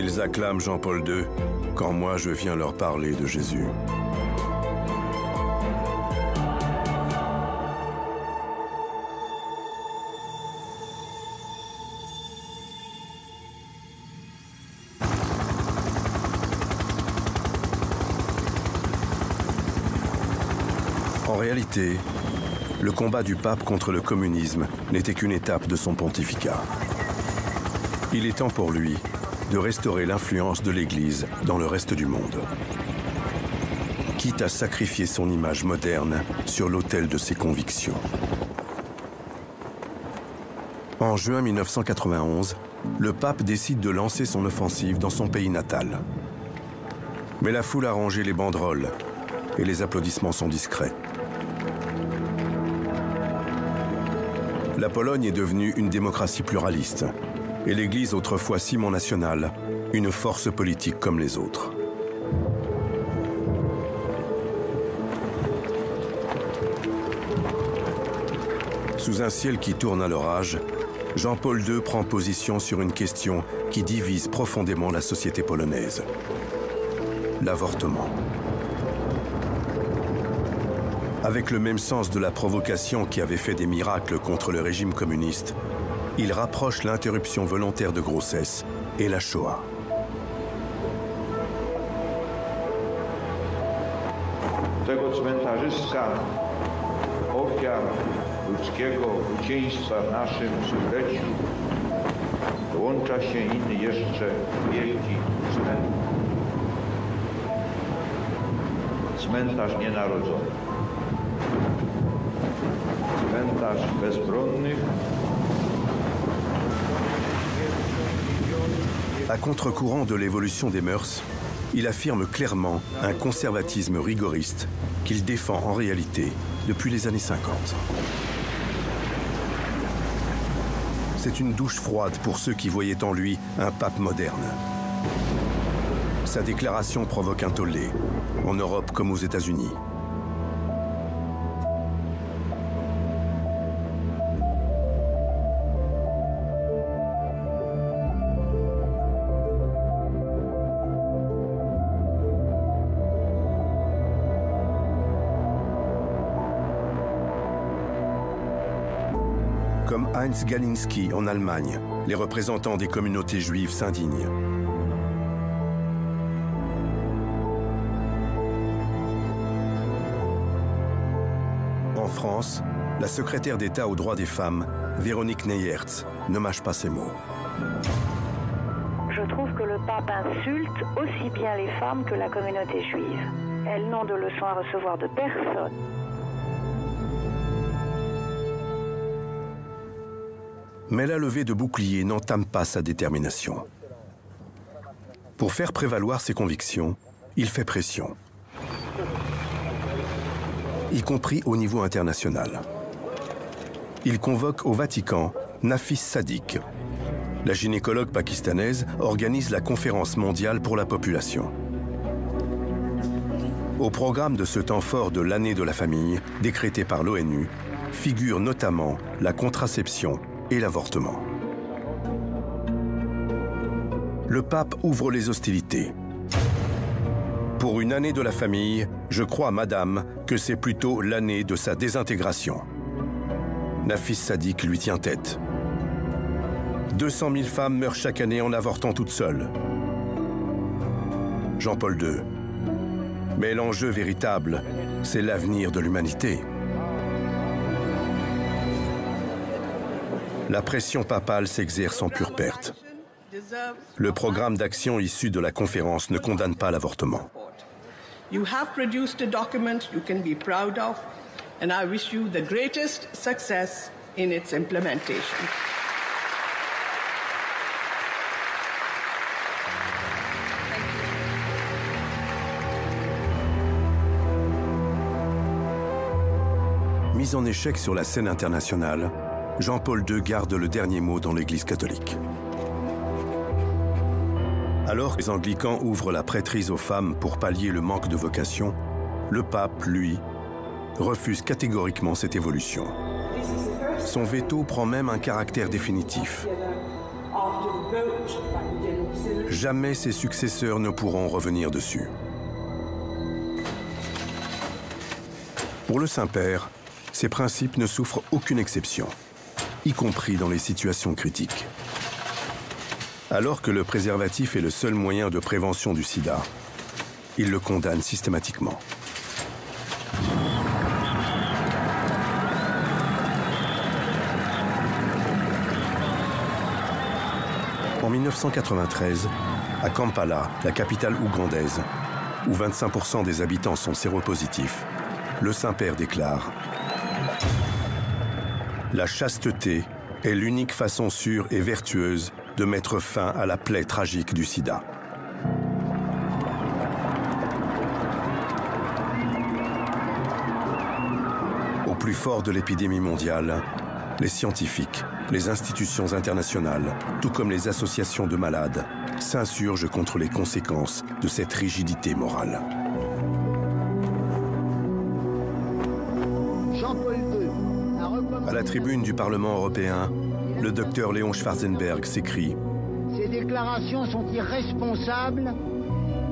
Ils acclament Jean-Paul II quand moi je viens leur parler de Jésus. En réalité, le combat du pape contre le communisme n'était qu'une étape de son pontificat. Il est temps pour lui de restaurer l'influence de l'Église dans le reste du monde, quitte à sacrifier son image moderne sur l'autel de ses convictions. En juin 1991, le pape décide de lancer son offensive dans son pays natal. Mais la foule a rangé les banderoles et les applaudissements sont discrets. La Pologne est devenue une démocratie pluraliste et l'Église, autrefois ciment national, une force politique comme les autres. Sous un ciel qui tourne à l'orage, Jean-Paul II prend position sur une question qui divise profondément la société polonaise: l'avortement. Avec le même sens de la provocation qui avait fait des miracles contre le régime communiste, il rapproche l'interruption volontaire de grossesse et la Shoah. Tego cmentarzyska ofiar ludzkiego okrucieństwa w naszym stuleciu dołącza się inny jeszcze wielki cmentarz. Cmentarz nienarodzonych. Cmentarz bezbronnych. À contre-courant de l'évolution des mœurs, il affirme clairement un conservatisme rigoriste qu'il défend en réalité depuis les années 50. C'est une douche froide pour ceux qui voyaient en lui un pape moderne. Sa déclaration provoque un tollé, en Europe comme aux États-Unis. Comme Heinz Galinski en Allemagne, les représentants des communautés juives s'indignent. En France, la secrétaire d'État aux droits des femmes, Véronique Neyertz, ne mâche pas ses mots. Je trouve que le pape insulte aussi bien les femmes que la communauté juive. Elles n'ont de leçons à recevoir de personne. Mais la levée de bouclier n'entame pas sa détermination. Pour faire prévaloir ses convictions, il fait pression, y compris au niveau international. Il convoque au Vatican Nafis Sadik. La gynécologue pakistanaise organise la conférence mondiale pour la population. Au programme de ce temps fort de l'année de la famille, décrété par l'ONU, figure notamment la contraception et l'avortement. Le pape ouvre les hostilités. Pour une année de la famille, je crois, madame, que c'est plutôt l'année de sa désintégration. Nafis Sadik lui tient tête. 200 000 femmes meurent chaque année en avortant toutes seules. Jean-Paul II. Mais l'enjeu véritable, c'est l'avenir de l'humanité. La pression papale s'exerce en pure perte. Le programme d'action issu de la conférence ne condamne pas l'avortement. You have produced a document you can be proud of, and I wish you the greatest success in its implementation. Mis en échec sur la scène internationale, Jean-Paul II garde le dernier mot dans l'Église catholique. Alors que les anglicans ouvrent la prêtrise aux femmes pour pallier le manque de vocation, le pape, lui, refuse catégoriquement cette évolution. Son veto prend même un caractère définitif. Jamais ses successeurs ne pourront revenir dessus. Pour le Saint-Père, ces principes ne souffrent aucune exception, y compris dans les situations critiques. Alors que le préservatif est le seul moyen de prévention du sida, il le condamne systématiquement. En 1993, à Kampala, la capitale ougandaise, où 25% des habitants sont séropositifs, le Saint-Père déclare « La chasteté est l'unique façon sûre et vertueuse de mettre fin à la plaie tragique du sida. » Au plus fort de l'épidémie mondiale, les scientifiques, les institutions internationales, tout comme les associations de malades, s'insurgent contre les conséquences de cette rigidité morale. À la tribune du Parlement européen, le docteur Léon Schwarzenberg s'écrie « Ces déclarations sont irresponsables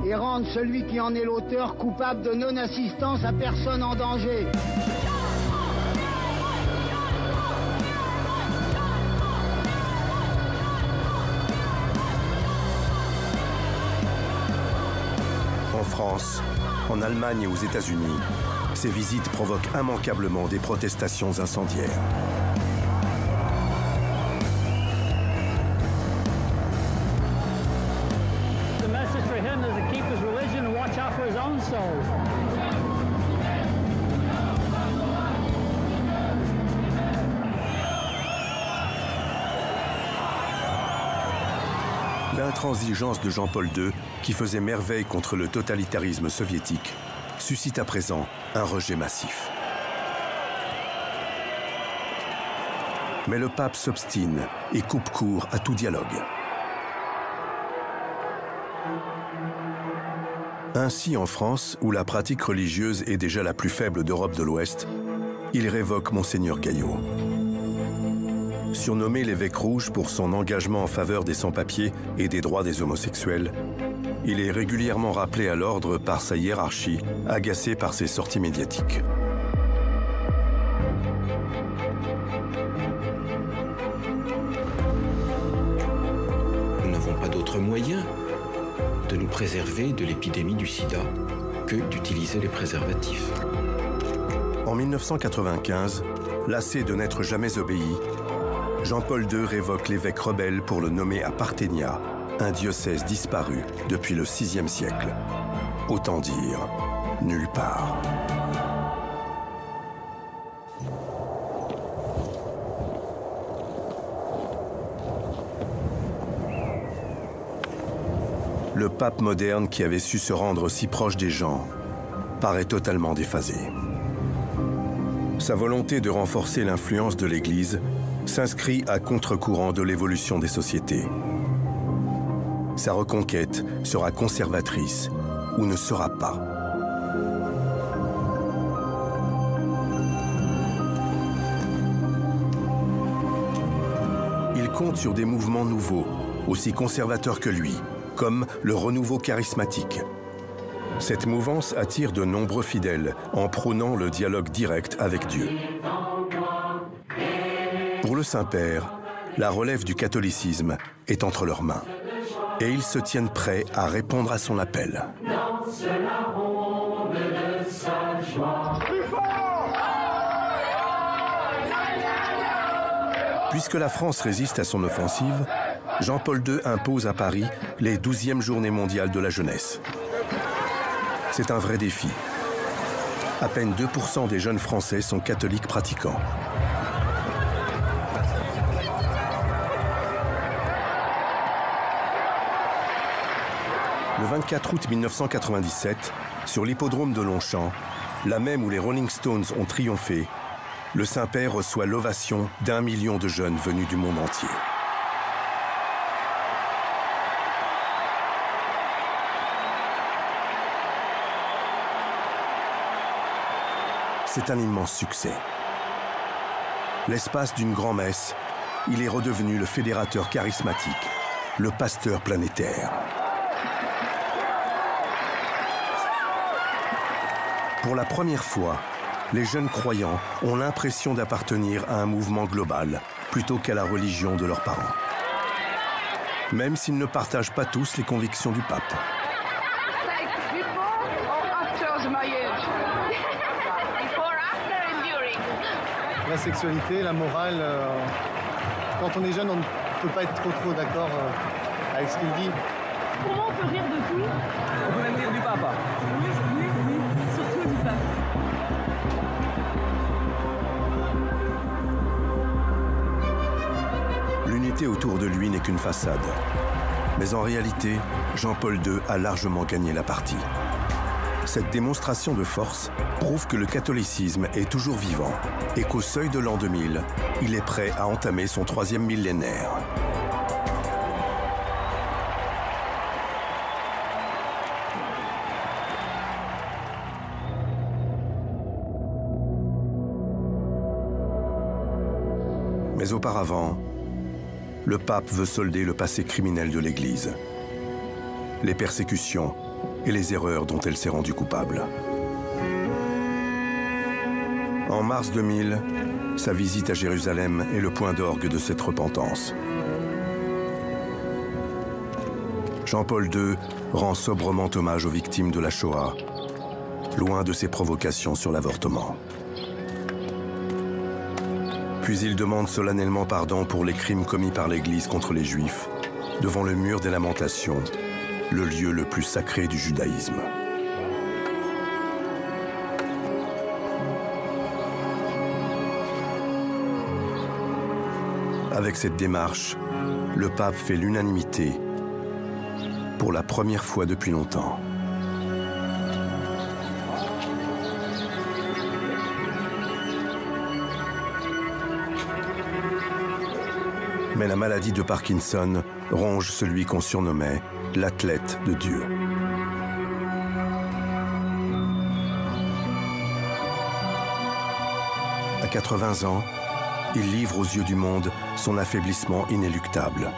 et rendent celui qui en est l'auteur coupable de non-assistance à personne en danger. » En France, en Allemagne et aux États-Unis, ces visites provoquent immanquablement des protestations incendiaires. The message for him is to keep his religion and watch out for his own soul. L'intransigeance de Jean-Paul II, qui faisait merveille contre le totalitarisme soviétique, suscite à présent un rejet massif. Mais le pape s'obstine et coupe court à tout dialogue. Ainsi, en France, où la pratique religieuse est déjà la plus faible d'Europe de l'Ouest, il révoque Monseigneur Gaillot. Surnommé l'évêque rouge pour son engagement en faveur des sans-papiers et des droits des homosexuels, il est régulièrement rappelé à l'ordre par sa hiérarchie, agacée par ses sorties médiatiques. Nous n'avons pas d'autre moyen de nous préserver de l'épidémie du sida que d'utiliser les préservatifs. En 1995, lassé de n'être jamais obéi, Jean-Paul II révoque l'évêque rebelle pour le nommer à Parthénia, un diocèse disparu depuis le VIe siècle. Autant dire, nulle part. Le pape moderne qui avait su se rendre si proche des gens paraît totalement déphasé. Sa volonté de renforcer l'influence de l'Église s'inscrit à contre-courant de l'évolution des sociétés. Sa reconquête sera conservatrice ou ne sera pas. Il compte sur des mouvements nouveaux, aussi conservateurs que lui, comme le renouveau charismatique. Cette mouvance attire de nombreux fidèles en prônant le dialogue direct avec Dieu. Pour le Saint-Père, la relève du catholicisme est entre leurs mains. Et ils se tiennent prêts à répondre à son appel. Puisque la France résiste à son offensive, Jean-Paul II impose à Paris les 12e Journées mondiales de la jeunesse. C'est un vrai défi. À peine 2% des jeunes Français sont catholiques pratiquants. Le 24 août 1997, sur l'hippodrome de Longchamp, là même où les Rolling Stones ont triomphé, le Saint-Père reçoit l'ovation d'1 million de jeunes venus du monde entier. C'est un immense succès. L'espace d'une grand-messe, il est redevenu le fédérateur charismatique le pasteur planétaire. Pour la première fois, les jeunes croyants ont l'impression d'appartenir à un mouvement global plutôt qu'à la religion de leurs parents. Même s'ils ne partagent pas tous les convictions du pape. La sexualité, la morale, quand on est jeune, on ne peut pas être trop d'accord avec ce qu'il dit. Comment on peut rire de tout? On peut même rire du pape. Oui, surtout du pape. L'unité autour de lui n'est qu'une façade. Mais en réalité, Jean-Paul II a largement gagné la partie. Cette démonstration de force prouve que le catholicisme est toujours vivant et qu'au seuil de l'an 2000, il est prêt à entamer son 3e millénaire. Mais auparavant, le pape veut solder le passé criminel de l'Église, les persécutions et les erreurs dont elle s'est rendue coupable. En mars 2000, sa visite à Jérusalem est le point d'orgue de cette repentance. Jean-Paul II rend sobrement hommage aux victimes de la Shoah, loin de ses provocations sur l'avortement. Puis il demande solennellement pardon pour les crimes commis par l'Église contre les Juifs, devant le mur des lamentations, le lieu le plus sacré du judaïsme. Avec cette démarche, le pape fait l'unanimité pour la première fois depuis longtemps. Mais la maladie de Parkinson ronge celui qu'on surnommait l'athlète de Dieu. À 80 ans, il livre aux yeux du monde son affaiblissement inéluctable.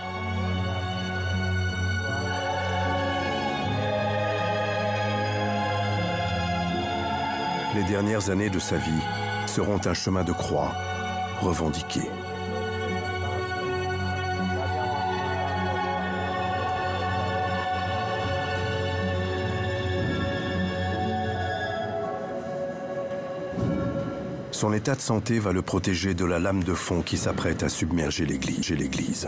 Les dernières années de sa vie seront un chemin de croix revendiqué. Son état de santé va le protéger de la lame de fond qui s'apprête à submerger l'Église.